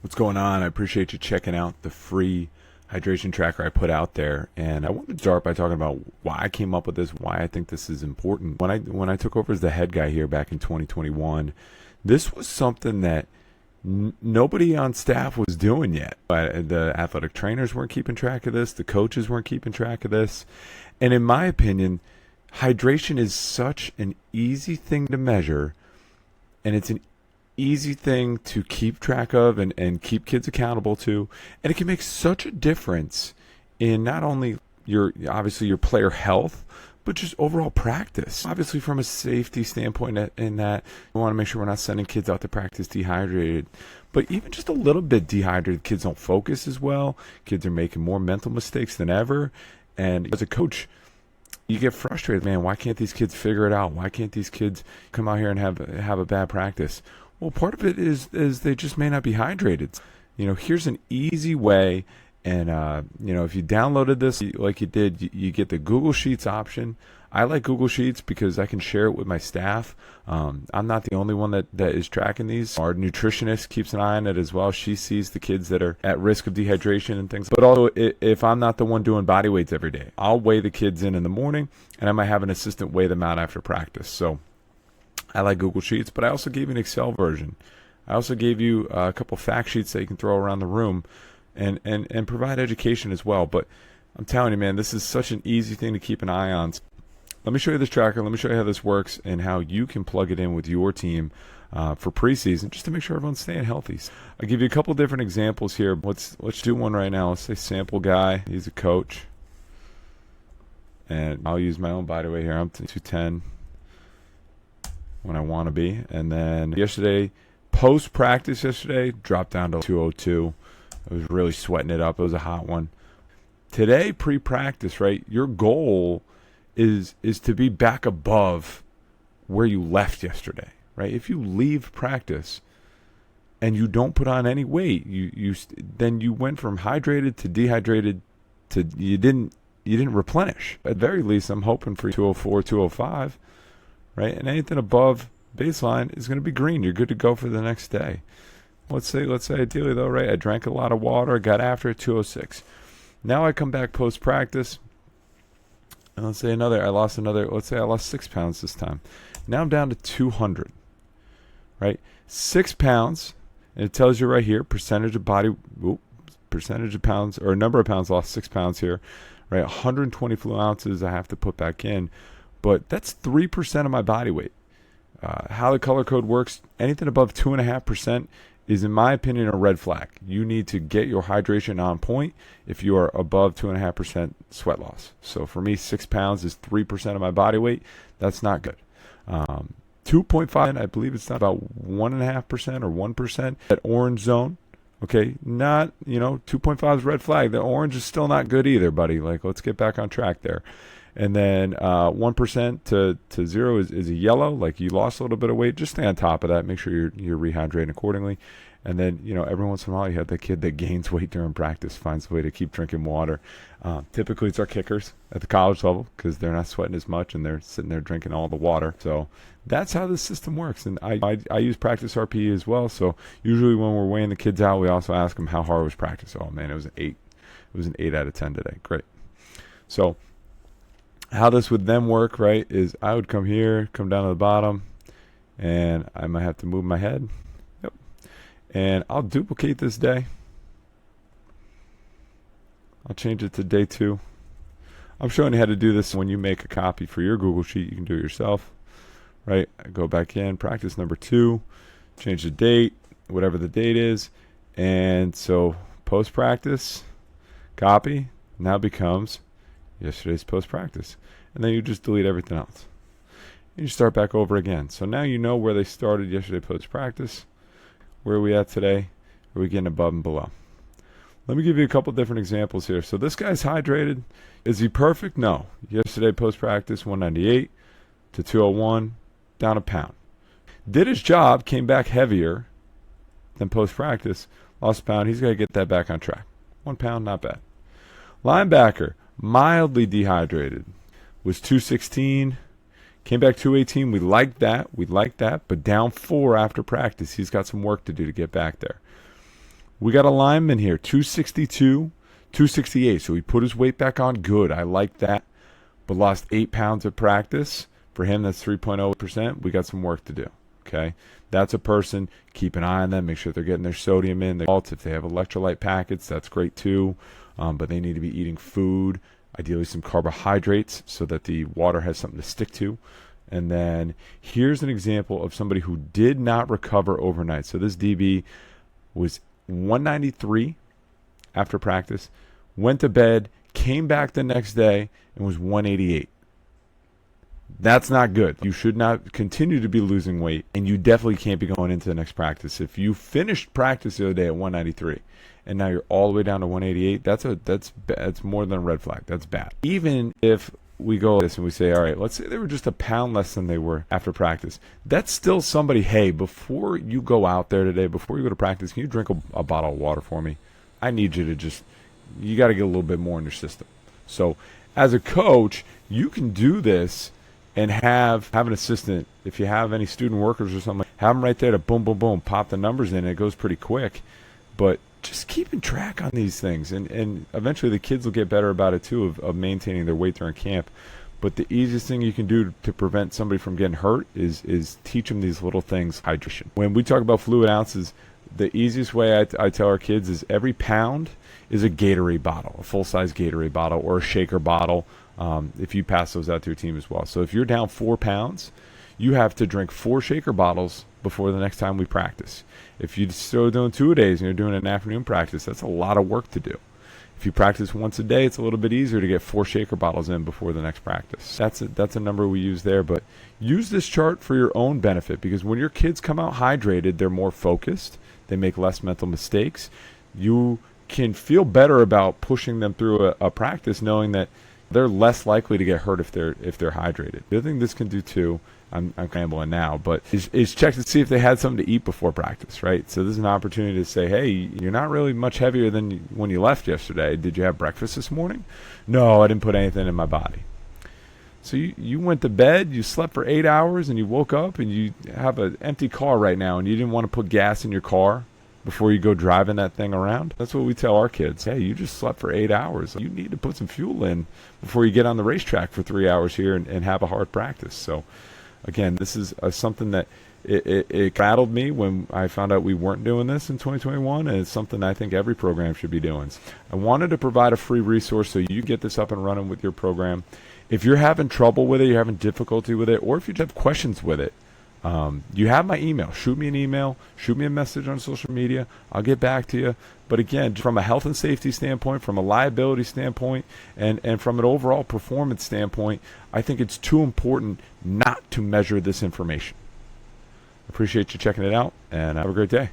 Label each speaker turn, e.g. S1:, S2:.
S1: What's going on? I appreciate you checking out the free hydration tracker I put out there. And I wanted to start by talking about why I came up with this, why I think this is important. When I took over as the head guy here back in 2021, this was something that nobody on staff was doing yet. The athletic trainers weren't keeping track of this, the coaches weren't keeping track of this. And in my opinion, hydration is such an easy thing to measure, and it's an easy thing to keep track of and keep kids accountable to. And it can make such a difference in not only obviously your player health, but just overall practice. Obviously from a safety standpoint, in that we want to make sure we're not sending kids out to practice dehydrated. But even just a little bit dehydrated, kids don't focus as well. Kids are making more mental mistakes than ever. And as a coach, you get frustrated, man. Why can't these kids figure it out? Why can't these kids come out here and have a bad practice? Well, part of it is they just may not be hydrated. Here's an easy way, and if you downloaded this like you did, you get the Google Sheets option. I like Google Sheets because I can share it with my staff. I'm not the only one that is tracking these. Our nutritionist keeps an eye on it as well. She sees the kids that are at risk of dehydration and things. But also, if I'm not the one doing body weights every day, I'll weigh the kids in the morning, and I might have an assistant weigh them out after practice. So I like Google Sheets, but I also gave you an Excel version. I also gave you a couple fact sheets that you can throw around the room and provide education as well. But I'm telling you, man, this is such an easy thing to keep an eye on. Let me show you this tracker. Let me show you how this works and how you can plug it in with your team for preseason, just to make sure everyone's staying healthy. I'll give you a couple different examples here. Let's do one right now. Let's say sample guy. He's a coach. And I'll use my own body weight here. I'm 210. When I want to be. And then post-practice yesterday, dropped down to 202. I was really sweating it up. It was a hot one. Today, pre-practice, right, your goal is to be back above where you left yesterday, right? If you leave practice and you don't put on any weight, then you went from hydrated to dehydrated to you didn't replenish. At very least, I'm hoping for 204, 205. Right, and anything above baseline is going to be green. You're good to go for the next day. Let's say ideally though, right? I drank a lot of water, got after it, 206. Now I come back post practice, and let's say I lost 6 pounds this time. Now I'm down to 200. Right, 6 pounds, and it tells you right here percentage of pounds or number of pounds lost, 6 pounds here. Right, 120 fluid ounces I have to put back in. But that's 3% of my body weight. How the color code works, anything above 2.5% is, in my opinion, a red flag. You need to get your hydration on point if you are above 2.5% sweat loss. So for me, 6 pounds is 3% of my body weight. That's not good. 2.5, I believe it's not about 1.5% or 1%. That orange zone, okay, not, 2.5 is red flag. The orange is still not good either, buddy. Like, let's get back on track there. And then 1% to 0 is a yellow, like you lost a little bit of weight. Just stay on top of that. Make sure you're rehydrating accordingly. And then, every once in a while you have that kid that gains weight during practice, finds a way to keep drinking water. Typically it's our kickers at the college level because they're not sweating as much and they're sitting there drinking all the water. So that's how this system works. And I use practice RPE as well. So usually when we're weighing the kids out, we also ask them how hard was practice. Oh man, it was an 8. It was an 8 out of 10 today. Great. So how this would then work, right, is I would come here, come down to the bottom, and I might have to move my head. Yep. And I'll duplicate this day. I'll change it to day 2. I'm showing you how to do this when you make a copy for your Google Sheet. You can do it yourself, right? I go back in, practice number 2, change the date, whatever the date is. And so post-practice, copy, now becomes yesterday's post-practice. And then you just delete everything else. And you start back over again. So now you know where they started yesterday post-practice. Where are we at today? Are we getting above and below? Let me give you a couple different examples here. So this guy's hydrated. Is he perfect? No. Yesterday post-practice, 198 to 201, down a pound. Did his job, came back heavier than post-practice, lost a pound. He's got to get that back on track. 1 pound, not bad. Linebacker, mildly dehydrated, was 216, came back 218. We like that, but down 4 after practice. He's got some work to do to get back there. We got a lineman here, 262, 268. So he put his weight back on. Good. I like that. But lost 8 pounds at practice. For him, that's 3.0%. We got some work to do. Okay. That's a person. Keep an eye on them. Make sure they're getting their sodium in. If they have electrolyte packets, that's great too. But they need to be eating food, ideally some carbohydrates, so that the water has something to stick to. And then here's an example of somebody who did not recover overnight. So this DB was 193 after practice, went to bed, came back the next day, and was 188. That's not good. You should not continue to be losing weight, and you definitely can't be going into the next practice. If you finished practice the other day at 193, and now you're all the way down to 188, that's more than a red flag. That's bad. Even if we go this and we say, all right, let's say they were just a pound less than they were after practice. That's still somebody, hey, before you go out there today, before you go to practice, can you drink a bottle of water for me? I need you to you got to get a little bit more in your system. So as a coach, you can do this and have an assistant. If you have any student workers or something, have them right there to boom, boom, boom, pop the numbers in. It goes pretty quick. But just keeping track on these things. And eventually the kids will get better about it too, of maintaining their weight during camp. But the easiest thing you can do to prevent somebody from getting hurt is teach them these little things. Hydration. When we talk about fluid ounces, the easiest way I tell our kids is every pound is a Gatorade bottle, a full-size Gatorade bottle or a shaker bottle, if you pass those out to your team as well. So if you're down 4 pounds, you have to drink 4 shaker bottles before the next time we practice. If you're still doing 2-a-days and you're doing an afternoon practice, that's a lot of work to do. If you practice once a day, it's a little bit easier to get 4 shaker bottles in before the next practice. That's a number we use there, but use this chart for your own benefit, because when your kids come out hydrated, they're more focused, they make less mental mistakes. You can feel better about pushing them through a practice knowing that they're less likely to get hurt if they're hydrated. The other thing this can do too, I'm rambling now, but is check to see if they had something to eat before practice, right? So this is an opportunity to say, hey, you're not really much heavier than when you left yesterday. Did you have breakfast this morning? No, I didn't put anything in my body. So you went to bed, you slept for 8 hours, and you woke up and you have an empty car right now, and you didn't want to put gas in your car before you go driving that thing around. That's what we tell our kids. Hey, you just slept for 8 hours. You need to put some fuel in before you get on the racetrack for 3 hours here and have a hard practice. So again, this is something that it rattled me when I found out we weren't doing this in 2021, and it's something I think every program should be doing. I wanted to provide a free resource so you get this up and running with your program. If you're having trouble with it, you're having difficulty with it, or if you just have questions with it, you have my email. Shoot me an email, shoot me a message on social media. I'll get back to you. But again, from a health and safety standpoint, from a liability standpoint, and from an overall performance standpoint, I think it's too important not to measure this information. Appreciate you checking it out, and have a great day.